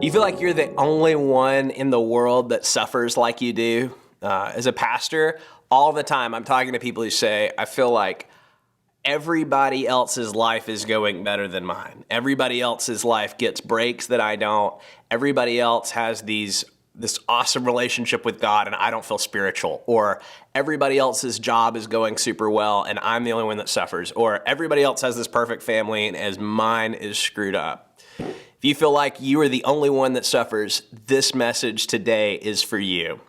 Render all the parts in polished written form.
You feel like you're the only one in the world that suffers like you do? As a pastor, all the time I'm talking to people who say, I feel like everybody else's life is going better than mine. Everybody else's life gets breaks that I don't. Everybody else has this awesome relationship with God and I don't feel spiritual. Or everybody else's job is going super well and I'm the only one that suffers. Or everybody else has this perfect family and as mine is screwed up. If you feel like you are the only one that suffers, this message today is for you.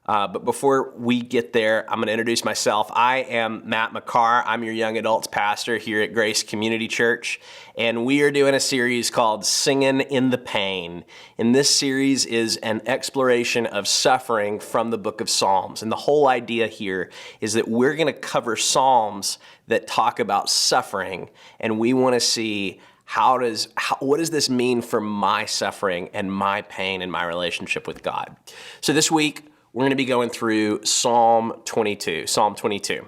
But before we get there, I'm going to introduce myself. I am Matt McCarr. I'm your young adults pastor here at Grace Community Church, and we are doing a series called Singin in the Pain. And this series is an exploration of suffering from the book of Psalms. And the whole idea here is that we're going to cover Psalms that talk about suffering, and we want to see what does this mean for my suffering and my pain and my relationship with God? So this week, we're going to be going through Psalm 22. Psalm 22.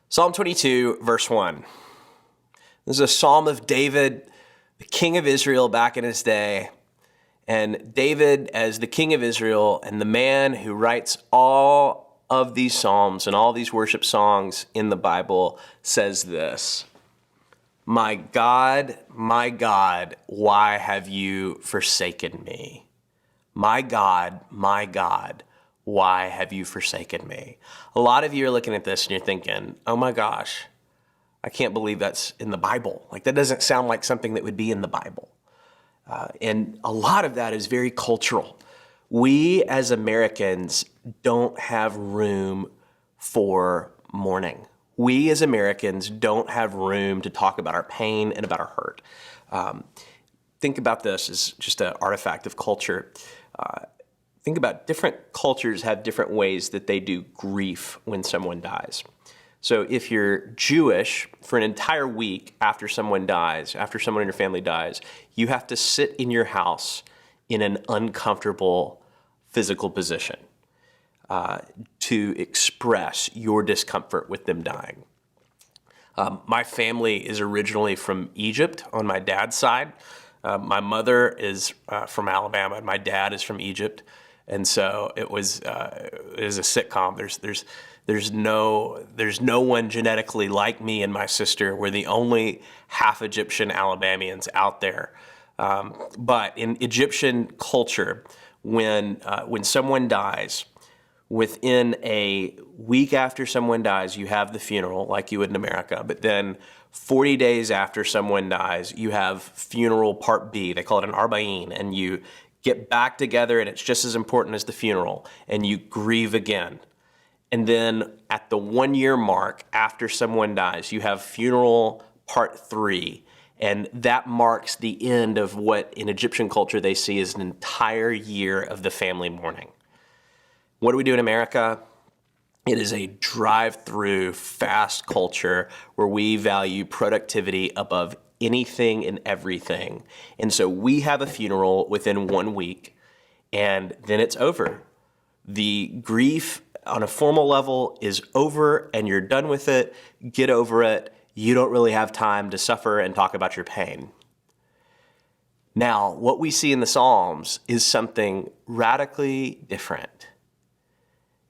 Psalm 22, verse 1. This is a psalm of David, the king of Israel back in his day. And David, as the king of Israel and the man who writes all of these psalms and all these worship songs in the Bible, says this: my God, why have you forsaken me? My God, why have you forsaken me? A lot of you are looking at this and you're thinking, oh my gosh, I can't believe that's in the Bible. Like, that doesn't sound like something that would be in the Bible. And a lot of that is very cultural. We as Americans don't have room for mourning. We as Americans don't have room to talk about our pain and about our hurt. Think about this as just an artifact of culture. Think about different cultures have different ways that they do grief when someone dies. So if you're Jewish, for an entire week after someone dies, after someone in your family dies, you have to sit in your house in an uncomfortable physical position to express your discomfort with them dying. My family is originally from Egypt on my dad's side. My mother is from Alabama, and my dad is from Egypt, and so it was a sitcom. There's no one genetically like me and my sister. We're the only half Egyptian Alabamians out there. But in Egyptian culture, when someone dies, within a week after someone dies, you have the funeral like you would in America. But then 40 days after someone dies, you have funeral part B. They call it an arba'in. And you get back together, and it's just as important as the funeral. And you grieve again. And then at the 1 year mark after someone dies, you have funeral part 3. And that marks the end of what in Egyptian culture they see as an entire year of the family mourning. What do we do in America? It is a drive-through, fast culture where we value productivity above anything and everything. And so we have a funeral within 1 week, and then it's over. The grief on a formal level is over, and you're done with it. Get over it. You don't really have time to suffer and talk about your pain. Now, what we see in the Psalms is something radically different.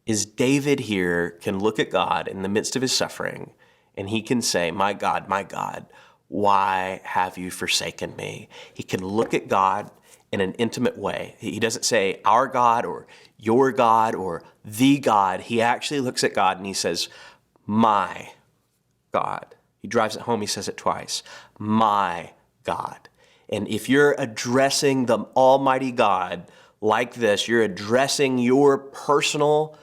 Is David here can look at God in the midst of his suffering, and he can say, my God, why have you forsaken me? He can look at God in an intimate way. He doesn't say our God or your God or the God. He actually looks at God and he says, my God. He drives it home. He says it twice. My God. And if you're addressing the Almighty God like this, you're addressing your personal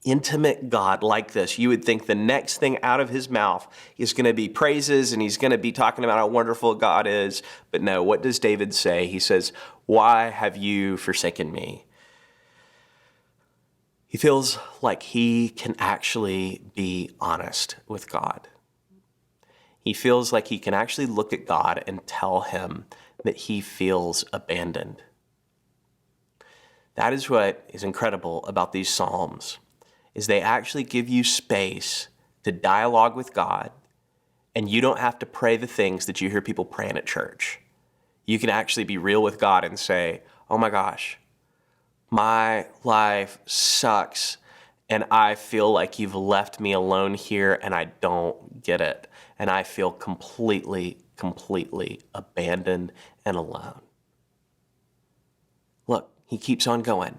intimate God like this, you would think the next thing out of his mouth is going to be praises and he's going to be talking about how wonderful God is. But no, what does David say? He says, why have you forsaken me? He feels like he can actually be honest with God. He feels like he can actually look at God and tell him that he feels abandoned. That is what is incredible about these Psalms, is they actually give you space to dialogue with God, and you don't have to pray the things that you hear people praying at church. You can actually be real with God and say, oh my gosh, my life sucks and I feel like you've left me alone here and I don't get it. And I feel completely abandoned and alone. Look, he keeps on going.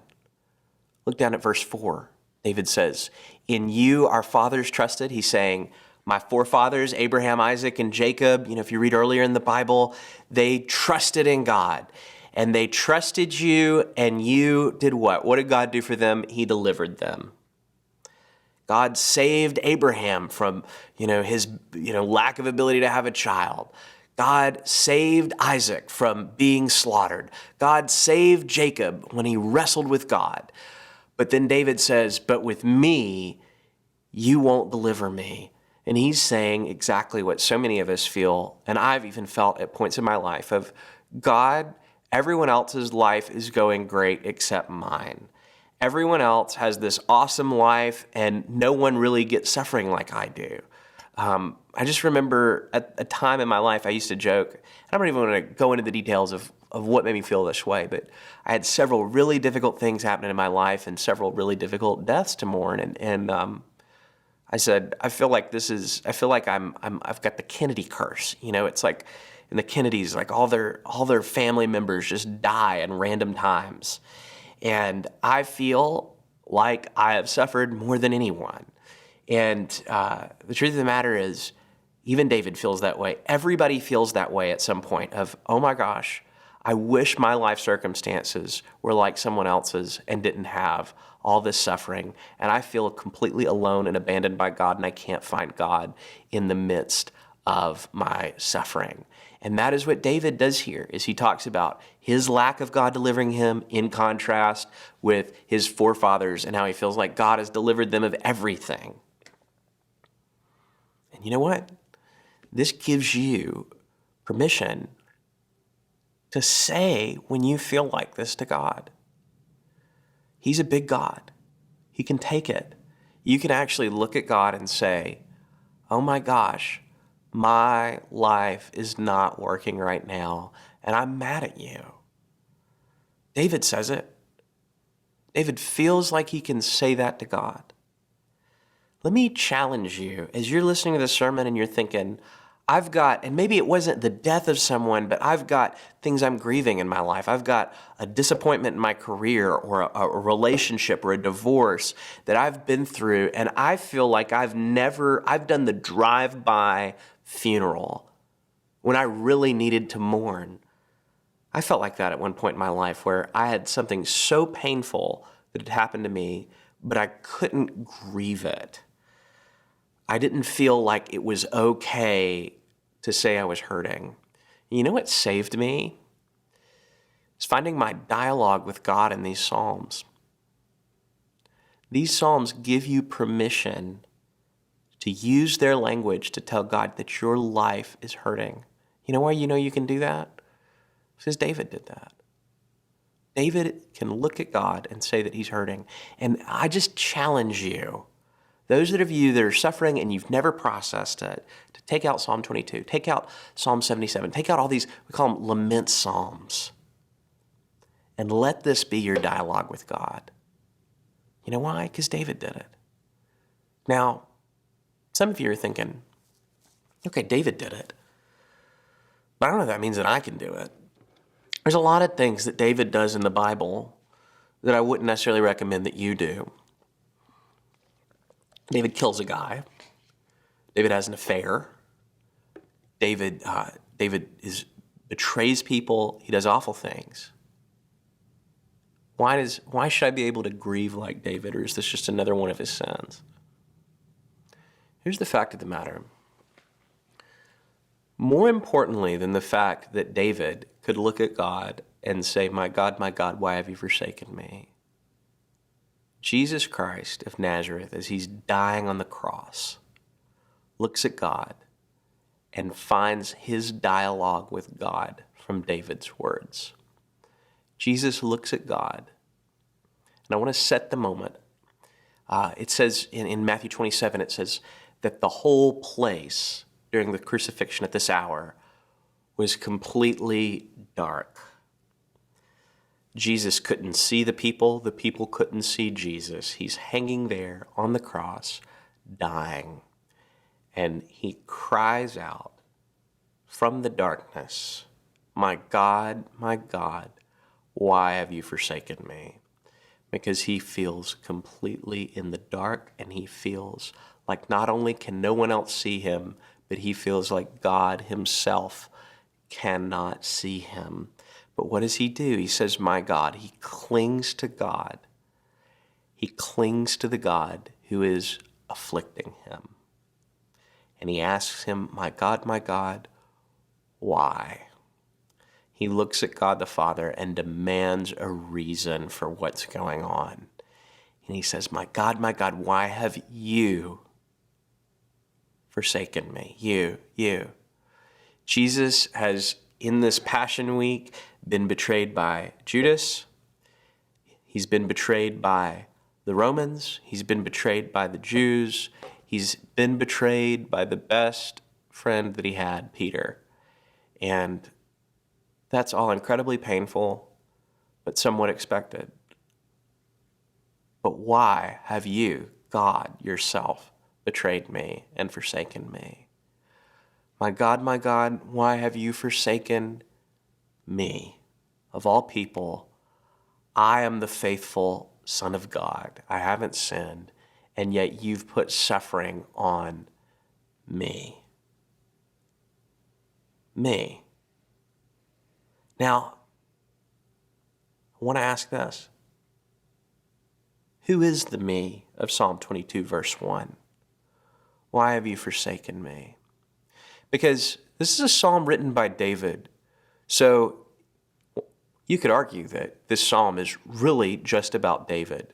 Look down at verse 4. David says, in you our fathers trusted. He's saying, my forefathers, Abraham, Isaac, and Jacob, if you read earlier in the Bible, they trusted in God. And they trusted you, and you did what? What did God do for them? He delivered them. God saved Abraham from, his, lack of ability to have a child. God saved Isaac from being slaughtered. God saved Jacob when he wrestled with God. But then David says, but with me, you won't deliver me. And he's saying exactly what so many of us feel, and I've even felt at points in my life of, God, everyone else's life is going great except mine. Everyone else has this awesome life, and no one really gets suffering like I do. I just remember at a time in my life I used to joke, I don't even want to go into the details of what made me feel this way, but I had several really difficult things happening in my life and several really difficult deaths to mourn, and I said, I feel like I've got the Kennedy curse. It's like in the Kennedys, like all their family members just die at random times. And I feel like I have suffered more than anyone. And the truth of the matter is, even David feels that way. Everybody feels that way at some point of, oh my gosh, I wish my life circumstances were like someone else's and didn't have all this suffering. And I feel completely alone and abandoned by God, and I can't find God in the midst of my suffering. And that is what David does here, is he talks about his lack of God delivering him in contrast with his forefathers and how he feels like God has delivered them of everything. And you know what? This gives you permission to say when you feel like this to God. He's a big God. He can take it. You can actually look at God and say, oh my gosh, my life is not working right now, and I'm mad at you. David says it. David feels like he can say that to God. Let me challenge you as you're listening to the sermon and you're thinking, I've got, and maybe it wasn't the death of someone, but I've got things I'm grieving in my life. I've got a disappointment in my career or a relationship or a divorce that I've been through, and I feel like I've done the drive-by funeral when I really needed to mourn. I felt like that at one point in my life where I had something so painful that had happened to me, but I couldn't grieve it. I didn't feel like it was okay to say I was hurting. You know what saved me? It's finding my dialogue with God in these Psalms. These Psalms give you permission to use their language to tell God that your life is hurting. You know why you know you can do that? Because David did that. David can look at God and say that he's hurting. And I just challenge you, those of you that are suffering and you've never processed it, to take out Psalm 22, take out Psalm 77, take out all these, we call them lament psalms, and let this be your dialogue with God. You know why? Because David did it. Now, some of you are thinking, okay, David did it, but I don't know if that means that I can do it. There's a lot of things that David does in the Bible that I wouldn't necessarily recommend that you do. David kills a guy. David has an affair. David betrays people. He does awful things. Why should I be able to grieve like David, or is this just another one of his sins? Here's the fact of the matter. More importantly than the fact that David could look at God and say, my God, why have you forsaken me? Jesus Christ of Nazareth, as he's dying on the cross, looks at God and finds his dialogue with God from David's words. Jesus looks at God, and I want to set the moment. It says in Matthew 27, it says that the whole place during the crucifixion at this hour was completely dark. Jesus couldn't see the people couldn't see Jesus. He's hanging there on the cross, dying. And he cries out from the darkness, my God, why have you forsaken me?" Because he feels completely in the dark, and he feels like not only can no one else see him, but he feels like God himself cannot see him. But what does he do? He says, my God. He clings to God. He clings to the God who is afflicting him. And he asks him, my God, why? He looks at God the Father and demands a reason for what's going on. And he says, my God, why have you forsaken me? You. Jesus has, in this Passion Week, been betrayed by Judas. He's been betrayed by the Romans. He's been betrayed by the Jews. He's been betrayed by the best friend that he had, Peter. And that's all incredibly painful, but somewhat expected. But why have you, God yourself, betrayed me and forsaken me? My God, why have you forsaken me? Of all people, I am the faithful Son of God. I haven't sinned, and yet you've put suffering on me. Me. Now, I want to ask this. Who is the me of Psalm 22, verse 1? Why have you forsaken me? Because this is a psalm written by David. So you could argue that this psalm is really just about David.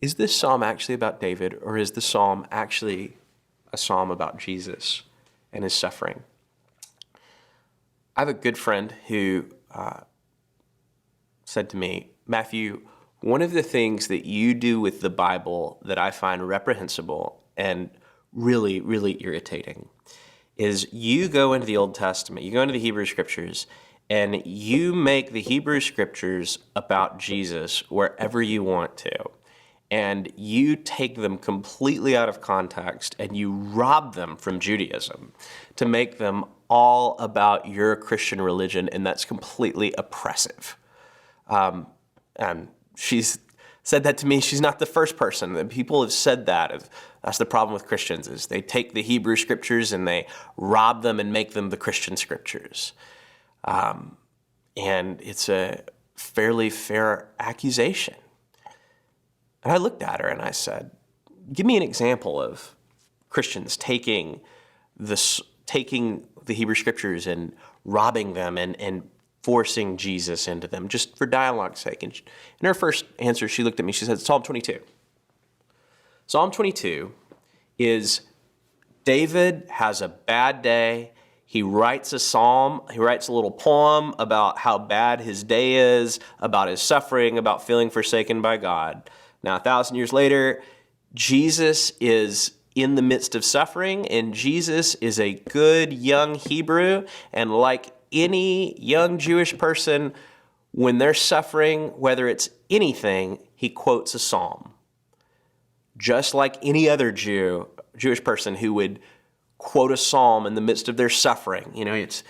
Is this psalm actually about David, or is the psalm actually a psalm about Jesus and his suffering? I have a good friend who said to me, Matthew, one of the things that you do with the Bible that I find reprehensible and really, really irritating is you go into the Old Testament, you go into the Hebrew Scriptures, and you make the Hebrew Scriptures about Jesus wherever you want to. And you take them completely out of context and you rob them from Judaism to make them all about your Christian religion, and that's completely oppressive. And she's said that to me. She's not the first person. People have said that. That's the problem with Christians, is they take the Hebrew Scriptures and they rob them and make them the Christian Scriptures. And it's a fairly fair accusation. And I looked at her and I said, give me an example of Christians taking the Hebrew Scriptures and robbing them and forcing Jesus into them, just for dialogue's sake. And in her first answer, she looked at me, she said, Psalm 22. Psalm 22 is David has a bad day. He writes a psalm, he writes a little poem about how bad his day is, about his suffering, about feeling forsaken by God. Now, 1,000 years later, Jesus is in the midst of suffering, and Jesus is a good young Hebrew, and like any young Jewish person, when they're suffering, whether it's anything, he quotes a psalm. Just like any other Jewish person who would quote a psalm in the midst of their suffering. You know, it's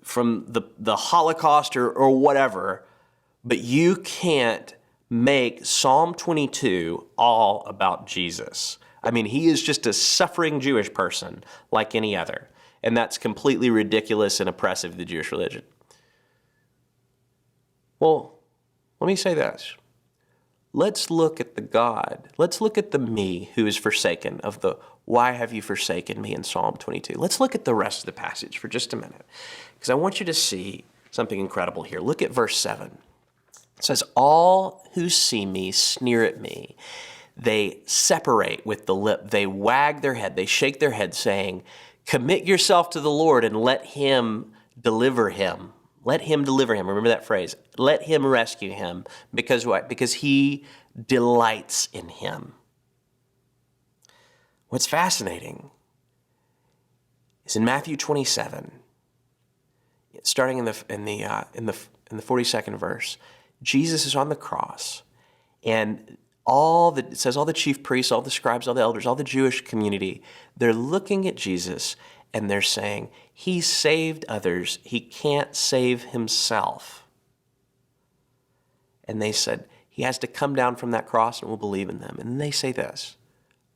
from the Holocaust or whatever, but you can't make Psalm 22 all about Jesus. I mean, he is just a suffering Jewish person like any other. And that's completely ridiculous and oppressive to the Jewish religion. Well, let me say this. Let's look at the God. Let's look at the me who is forsaken of the why have you forsaken me in Psalm 22. Let's look at the rest of the passage for just a minute, because I want you to see something incredible here. Look at verse 7. It says, all who see me sneer at me. They separate with the lip. They wag their head. They shake their head, saying, commit yourself to the Lord and let him deliver him. Let him deliver him. Remember that phrase. Let him rescue him. Because what? Because he delights in him. What's fascinating is in Matthew 27, starting in the 42nd verse. Jesus is on the cross, and it says all the chief priests, all the scribes, all the elders, all the Jewish community, they're looking at Jesus and they're saying, he saved others, he can't save himself. And they said, he has to come down from that cross and we'll believe in them. And they say this,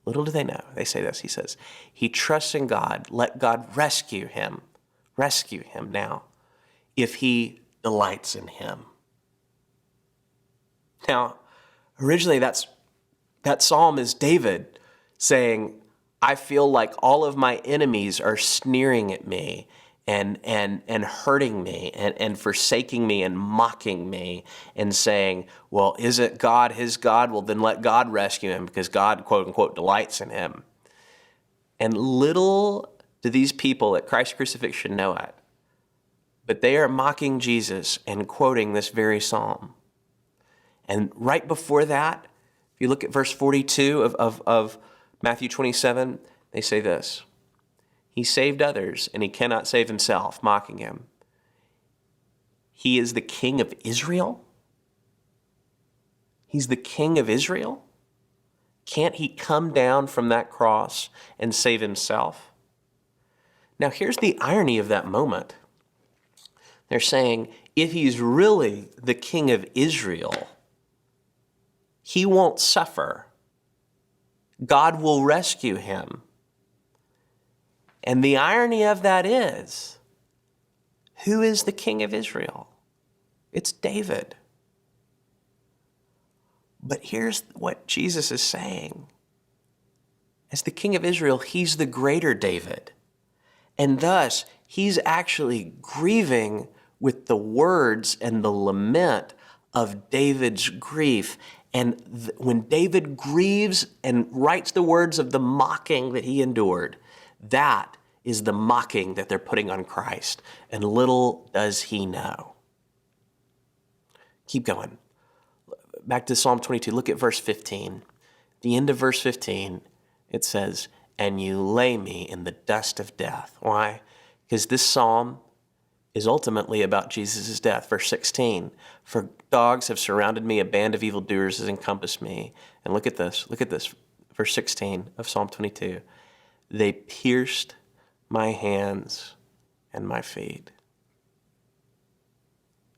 little do they know, they say this, he says, he trusts in God, let God rescue him now, if he delights in him. Now, originally that psalm is David saying, I feel like all of my enemies are sneering at me and hurting me and forsaking me and mocking me and saying, well, isn't God his God? Well, then let God rescue him because God, quote unquote, delights in him. And little do these people at Christ's crucifixion know it, but they are mocking Jesus and quoting this very psalm. And right before that, if you look at verse 42 of Matthew 27, they say this, he saved others and he cannot save himself, mocking him. He is the King of Israel? He's the King of Israel? Can't he come down from that cross and save himself? Now here's the irony of that moment. They're saying, if he's really the King of Israel, he won't suffer. God will rescue him. And the irony of that is, who is the King of Israel? It's David. But here's what Jesus is saying. As the King of Israel, he's the greater David. And thus, he's actually grieving with the words and the lament of David's grief. And when David grieves and writes the words of the mocking that he endured, that is the mocking that they're putting on Christ. And little does he know. Keep going. Back to Psalm 22, look at verse 15. At the end of verse 15, it says, and you lay me in the dust of death. Why? Because this psalm is ultimately about Jesus' death. Verse 16, for dogs have surrounded me, a band of evildoers has encompassed me. And look at this, verse 16 of Psalm 22. They pierced my hands and my feet.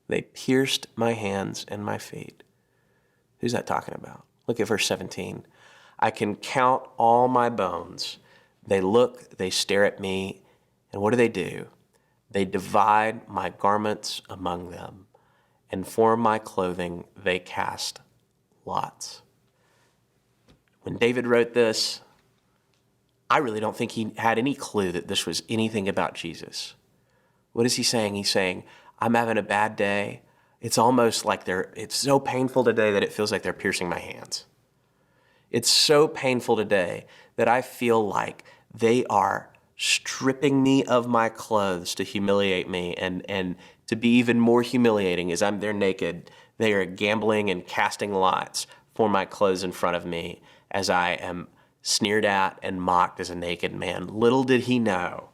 They pierced my hands and my feet. Who's that talking about? Look at verse 17. I can count all my bones. They look, they stare at me, and what do? They divide my garments among them, and for my clothing they cast lots. When David wrote this, I really don't think he had any clue that this was anything about Jesus. What is he saying? He's saying, I'm having a bad day. It's almost like it's so painful today that it feels like they're piercing my hands. It's so painful today that I feel like they are stripping me of my clothes to humiliate me, and to be even more humiliating as I'm there naked, they are gambling and casting lots for my clothes in front of me as I am sneered at and mocked as a naked man. Little did he know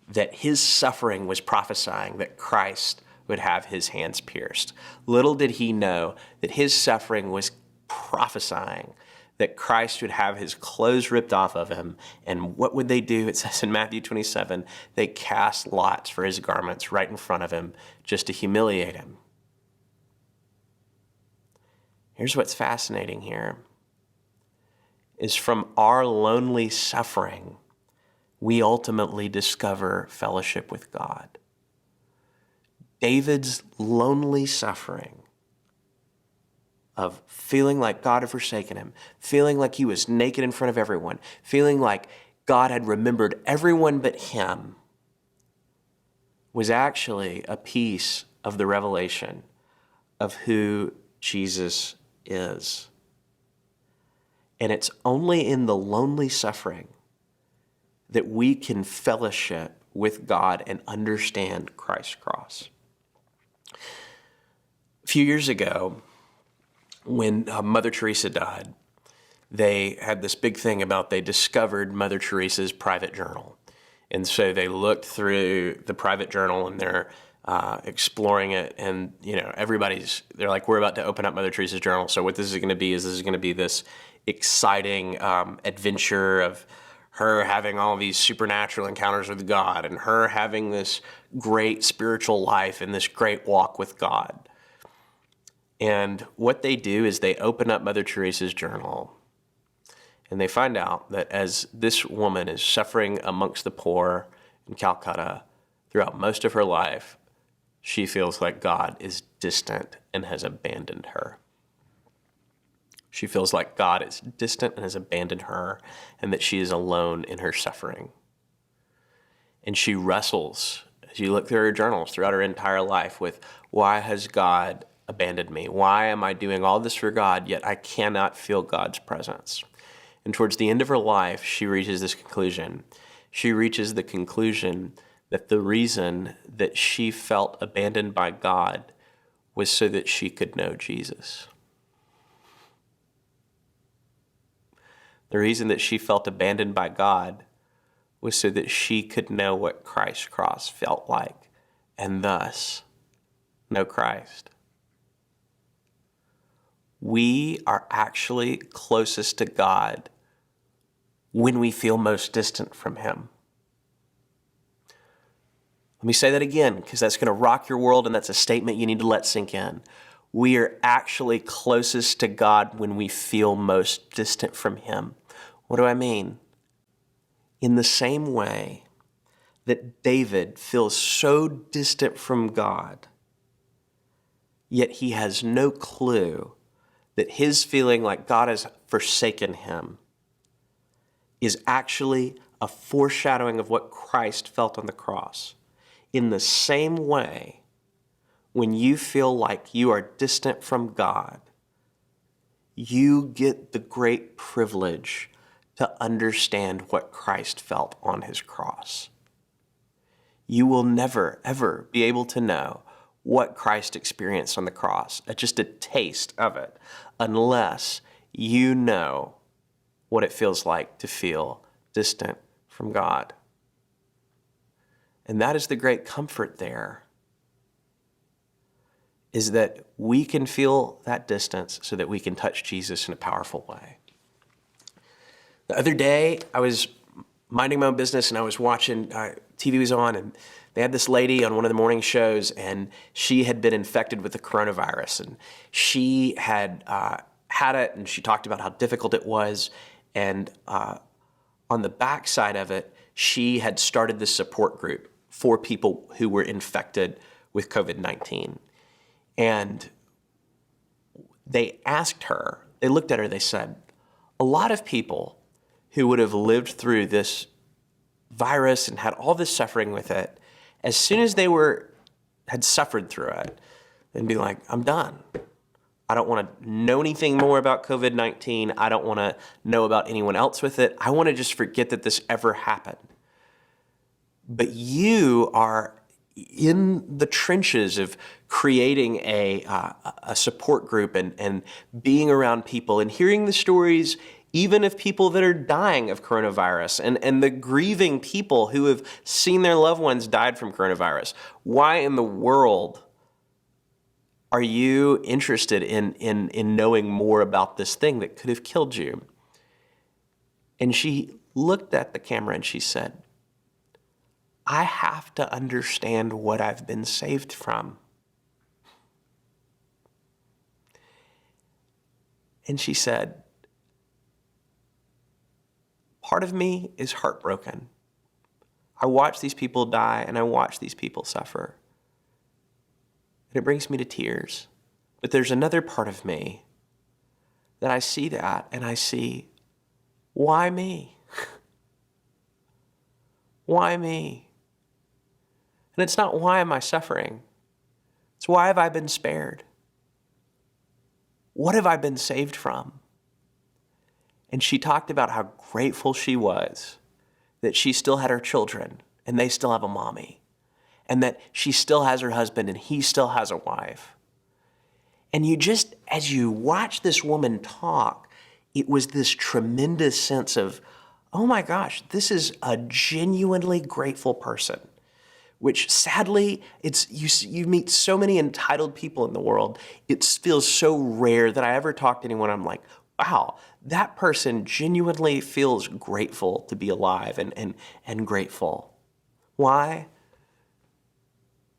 that his suffering was prophesying that Christ would have his hands pierced. Little did he know that his suffering was prophesying that Christ would have his clothes ripped off of him. And what would they do? It says in Matthew 27, they cast lots for his garments right in front of him just to humiliate him. Here's what's fascinating here, is from our lonely suffering, we ultimately discover fellowship with God. David's lonely suffering of feeling like God had forsaken him, feeling like he was naked in front of everyone, feeling like God had remembered everyone but him, was actually a piece of the revelation of who Jesus is. And it's only in the lonely suffering that we can fellowship with God and understand Christ's cross. A few years ago, when Mother Teresa died, they had this big thing about they discovered Mother Teresa's private journal. And so they looked through the private journal and they're exploring it. And, they're like, we're about to open up Mother Teresa's journal. So what this is going to be is this exciting adventure of her having all these supernatural encounters with God and her having this great spiritual life and this great walk with God. And what they do is they open up Mother Teresa's journal and they find out that as this woman is suffering amongst the poor in Calcutta throughout most of her life, she feels like God is distant and has abandoned her. She feels like God is distant and has abandoned her, and that she is alone in her suffering. And she wrestles, as you look through her journals throughout her entire life, with why has God abandoned me? Why am I doing all this for God, yet I cannot feel God's presence? And towards the end of her life, she reaches this conclusion. She reaches the conclusion that the reason that she felt abandoned by God was so that she could know Jesus. The reason that she felt abandoned by God was so that she could know what Christ's cross felt like, and thus know Christ. We are actually closest to God when we feel most distant from Him. Let me say that again, because that's going to rock your world, and that's a statement you need to let sink in. We are actually closest to God when we feel most distant from Him. What do I mean? In the same way that David feels so distant from God, yet he has no clue that his feeling like God has forsaken him is actually a foreshadowing of what Christ felt on the cross. In the same way, when you feel like you are distant from God, you get the great privilege to understand what Christ felt on His cross. You will never, ever be able to know what Christ experienced on the cross, just a taste of it, unless you know what it feels like to feel distant from God. And that is the great comfort there, is that we can feel that distance so that we can touch Jesus in a powerful way. The other day, I was minding my own business and I was watching, TV was on, and they had this lady on one of the morning shows, and she had been infected with the coronavirus, and she had had it, and she talked about how difficult it was, and on the backside of it, she had started this support group for people who were infected with COVID-19. And they asked her, they looked at her, they said, a lot of people who would have lived through this virus and had all this suffering with it, as soon as they had suffered through it, they'd be like, I'm done. I don't want to know anything more about COVID-19. I don't want to know about anyone else with it. I want to just forget that this ever happened. But you are in the trenches of creating a support group and being around people and hearing the stories even of people that are dying of coronavirus and the grieving people who have seen their loved ones died from coronavirus. Why in the world are you interested in knowing more about this thing that could have killed you? And she looked at the camera and she said, I have to understand what I've been saved from. And she said, part of me is heartbroken. I watch these people die and I watch these people suffer. And it brings me to tears. But there's another part of me that I see that and I see, why me? Why me? And it's not why am I suffering? It's why have I been spared? What have I been saved from? And she talked about how grateful she was that she still had her children and they still have a mommy, and that she still has her husband and he still has a wife. And you just, as you watch this woman talk, it was this tremendous sense of oh my gosh, this is a genuinely grateful person. Which sadly, you meet so many entitled people in the world. It feels so rare that I ever talk to anyone. I'm like, wow, that person genuinely feels grateful to be alive and grateful. Why?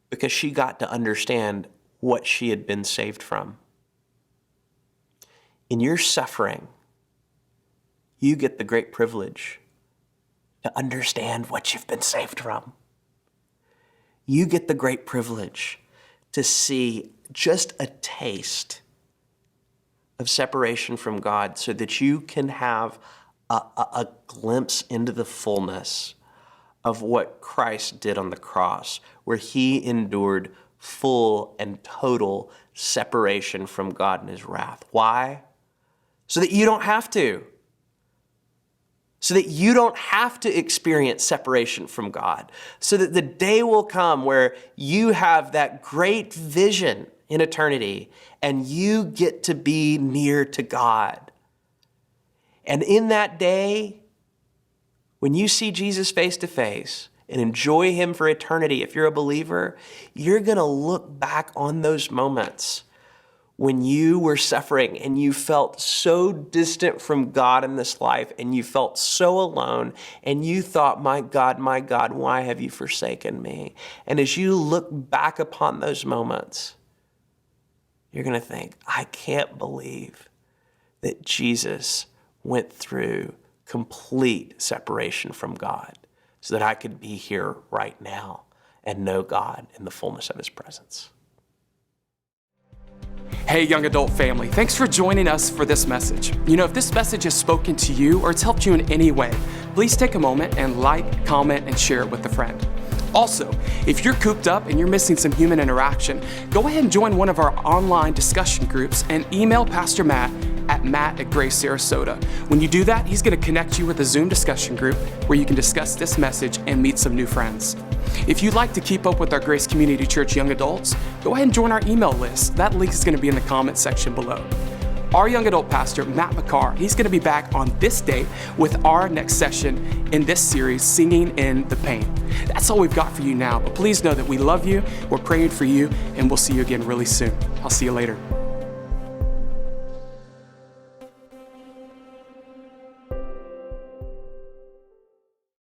Because she got to understand what she had been saved from. In your suffering, you get the great privilege to understand what you've been saved from. You get the great privilege to see just a taste of separation from God so that you can have a glimpse into the fullness of what Christ did on the cross, where he endured full and total separation from God and his wrath. Why? So that you don't have to. So that you don't have to experience separation from God. So that the day will come where you have that great vision in eternity and you get to be near to God. And in that day, when you see Jesus face to face and enjoy him for eternity, if you're a believer, you're going to look back on those moments when you were suffering and you felt so distant from God in this life and you felt so alone and you thought, my God, why have you forsaken me? And as you look back upon those moments, you're going to think, I can't believe that Jesus went through complete separation from God so that I could be here right now and know God in the fullness of his presence. Hey, young adult family, thanks for joining us for this message. If this message has spoken to you or it's helped you in any way, please take a moment and like, comment, and share it with a friend. Also, if you're cooped up and you're missing some human interaction, go ahead and join one of our online discussion groups and email Pastor Matt at Grace Sarasota. When you do that, he's going to connect you with a Zoom discussion group where you can discuss this message and meet some new friends. If you'd like to keep up with our Grace Community Church young adults, go ahead and join our email list. That link is going to be in the comment section below. Our young adult pastor, Matt McCarr, he's going to be back on this date with our next session in this series, Singing in the Pain. That's all we've got for you now, but please know that we love you, we're praying for you, and we'll see you again really soon. I'll see you later.